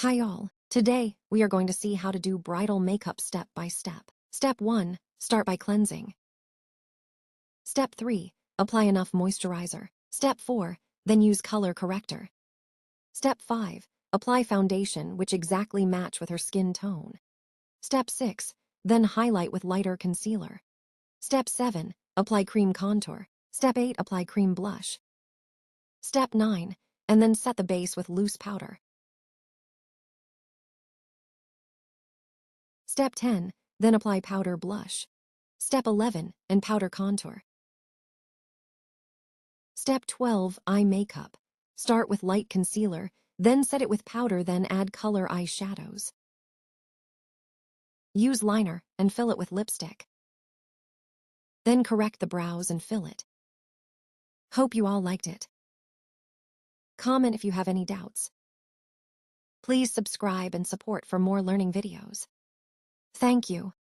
Hi y'all. Today, we are going to see how to do bridal makeup step by step. Step 1. Start by cleansing. Step 3. Apply enough moisturizer. Step 4. Then use color corrector. Step 5. Apply foundation which exactly match with her skin tone. Step 6. Then highlight with lighter concealer. Step 7. Apply cream contour. Step 8. Apply cream blush. Step 9. And then set the base with loose powder. Step 10, then apply powder blush. Step 11, and powder contour. Step 12, eye makeup. Start with light concealer, then set it with powder, then add color eyeshadows. Use liner and fill it with lipstick. Then correct the brows and fill it. Hope you all liked it. Comment if you have any doubts. Please subscribe and support for more learning videos. Thank you.